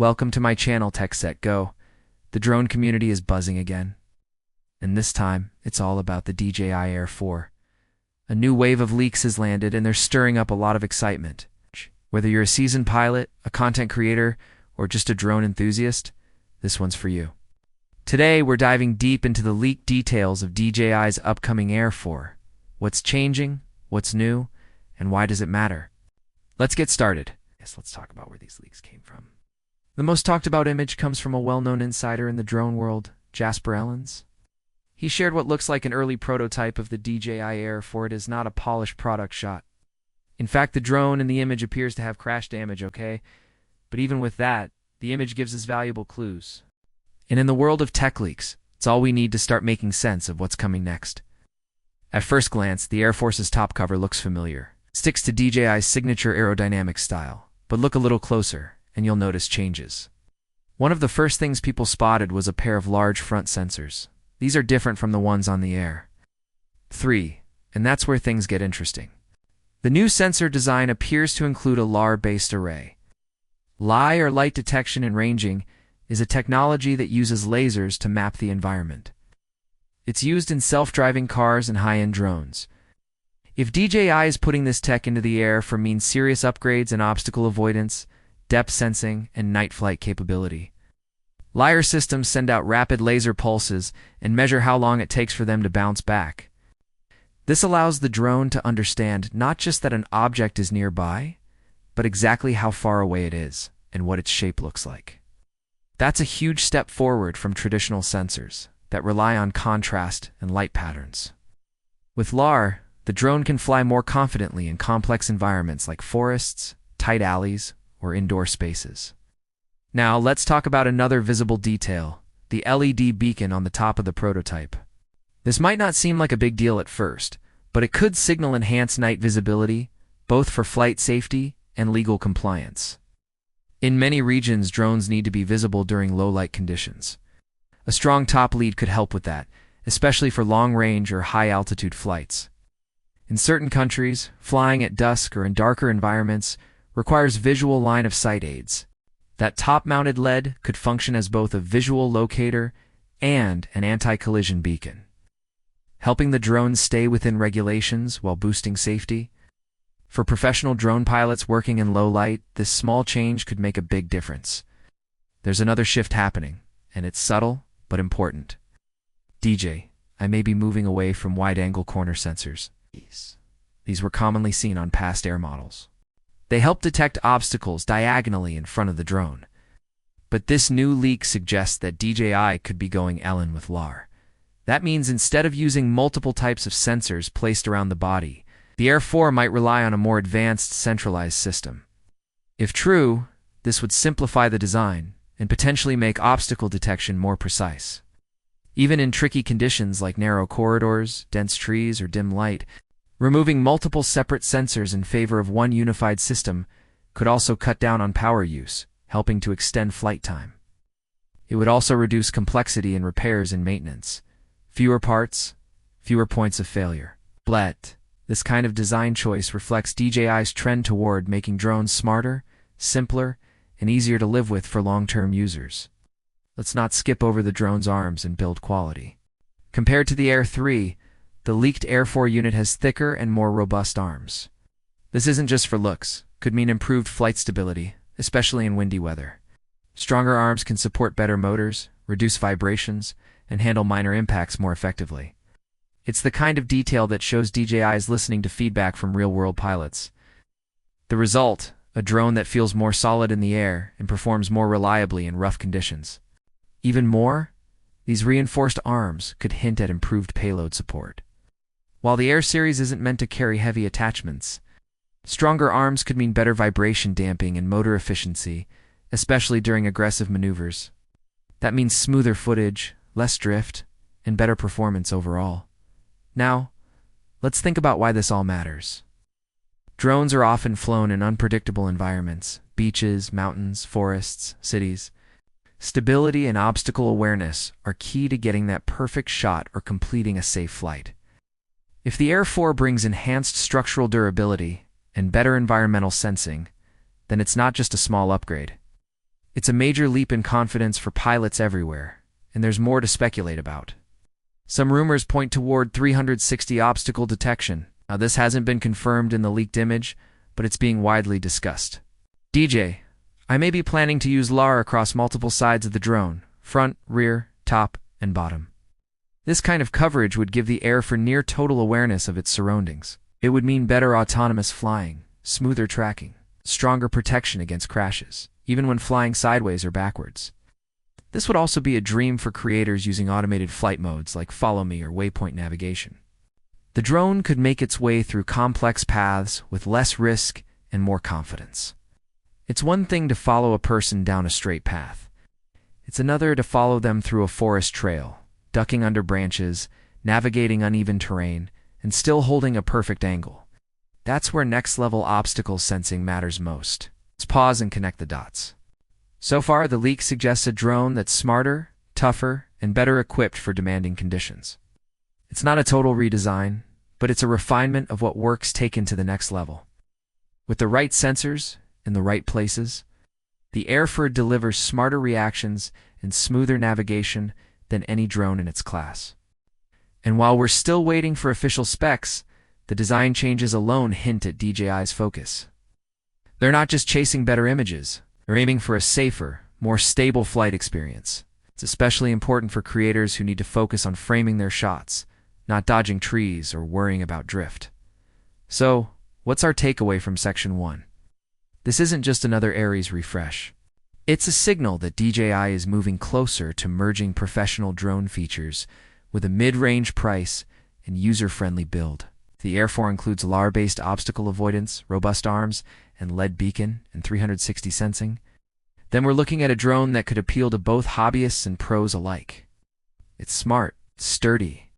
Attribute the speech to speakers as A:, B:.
A: Welcome to my channel Tech Set Go. The drone community is buzzing again. And this time, it's all about the DJI Air 4. A new wave of leaks has landed and they're stirring up a lot of excitement. Whether you're a seasoned pilot, a content creator, or just a drone enthusiast, this one's for you. Today, we're diving deep into the leaked details of DJI's upcoming Air 4. What's changing, what's new, and why does it matter? Let's get started. Yes, let's talk about where these leaks came from. The most talked about image comes from a well-known insider in the drone world, Jasper Ellens. He shared what looks like an early prototype of the DJI Air 4. It is not a polished product shot. In fact, the drone in the image appears to have crash damage, okay? But even with that, the image gives us valuable clues. And in the world of tech leaks, it's all we need to start making sense of what's coming next. At first glance, the Air Force's top cover looks familiar. It sticks to DJI's signature aerodynamic style. But look a little closer, and you'll notice changes. One of the first things people spotted was a pair of large front sensors. These are different from the ones on the Air 3, and that's where things get interesting. The new sensor design appears to include a LiDAR-based array. LiDAR, or light detection and ranging, is a technology that uses lasers to map the environment. It's used in self-driving cars and high-end drones. If DJI is putting this tech into the Air 4 means serious upgrades in obstacle avoidance, depth sensing, and night flight capability. LiDAR systems send out rapid laser pulses and measure how long it takes for them to bounce back. This allows the drone to understand not just that an object is nearby, but exactly how far away it is and what its shape looks like. That's a huge step forward from traditional sensors that rely on contrast and light patterns. With LiDAR, the drone can fly more confidently in complex environments like forests, tight alleys, or indoor spaces. Now, let's talk about another visible detail, the LED beacon on the top of the prototype. This might not seem like a big deal at first, but it could signal enhanced night visibility, both for flight safety and legal compliance. In many regions, drones need to be visible during low-light conditions. A strong top lead could help with that, especially for long-range or high-altitude flights. In certain countries, flying at dusk or in darker environments requires visual line-of-sight aids. That top-mounted LED could function as both a visual locator and an anti-collision beacon, helping the drone stay within regulations while boosting safety. For professional drone pilots working in low light, this small change could make a big difference. There's another shift happening, and it's subtle but important. I may be moving away from wide-angle corner sensors. These were commonly seen on past Air models. They help detect obstacles diagonally in front of the drone. But this new leak suggests that DJI could be going Ellen with LiDAR. That means instead of using multiple types of sensors placed around the body, the Air 4 might rely on a more advanced centralized system. If true, this would simplify the design and potentially make obstacle detection more precise. Even in tricky conditions like narrow corridors, dense trees, or dim light, removing multiple separate sensors in favor of one unified system could also cut down on power use, helping to extend flight time. It would also reduce complexity in repairs and maintenance. Fewer parts, fewer points of failure. This kind of design choice reflects DJI's trend toward making drones smarter, simpler, and easier to live with for long-term users. Let's not skip over the drone's arms and build quality. Compared to the Air 3, the leaked Air 4 unit has thicker and more robust arms. This isn't just for looks, could mean improved flight stability, especially in windy weather. Stronger arms can support better motors, reduce vibrations, and handle minor impacts more effectively. It's the kind of detail that shows DJI is listening to feedback from real-world pilots. The result, a drone that feels more solid in the air and performs more reliably in rough conditions. Even more, these reinforced arms could hint at improved payload support. While the Air series isn't meant to carry heavy attachments, stronger arms could mean better vibration damping and motor efficiency, especially during aggressive maneuvers. That means smoother footage, less drift, and better performance overall. Now, let's think about why this all matters. Drones are often flown in unpredictable environments: beaches, mountains, forests, cities. Stability and obstacle awareness are key to getting that perfect shot or completing a safe flight. If the Air 4 brings enhanced structural durability and better environmental sensing, then it's not just a small upgrade. It's a major leap in confidence for pilots everywhere, and there's more to speculate about. Some rumors point toward 360 obstacle detection. Now, this hasn't been confirmed in the leaked image, but it's being widely discussed. DJ, I may be planning to use LAR across multiple sides of the drone, front, rear, top, and bottom. This kind of coverage would give the Air for near total awareness of its surroundings. It would mean better autonomous flying, smoother tracking, stronger protection against crashes, even when flying sideways or backwards. This would also be a dream for creators using automated flight modes like Follow Me or Waypoint navigation. The drone could make its way through complex paths with less risk and more confidence. It's one thing to follow a person down a straight path. It's another to follow them through a forest trail, ducking under branches, navigating uneven terrain, and still holding a perfect angle. That's where next-level obstacle sensing matters most. Let's pause and connect the dots. So far, the leak suggests a drone that's smarter, tougher, and better equipped for demanding conditions. It's not a total redesign, but it's a refinement of what works taken to the next level. With the right sensors in the right places, the Air delivers smarter reactions and smoother navigation than any drone in its class. And while we're still waiting for official specs, the design changes alone hint at DJI's focus. They're not just chasing better images, they're aiming for a safer, more stable flight experience. It's especially important for creators who need to focus on framing their shots, not dodging trees or worrying about drift. So, what's our takeaway from Section 1? This isn't just another Aries refresh. It's a signal that DJI is moving closer to merging professional drone features with a mid-range price and user-friendly build. The Air 4 includes LAR-based obstacle avoidance, robust arms, and LED beacon and 360 sensing. Then we're looking at a drone that could appeal to both hobbyists and pros alike. It's smart, sturdy,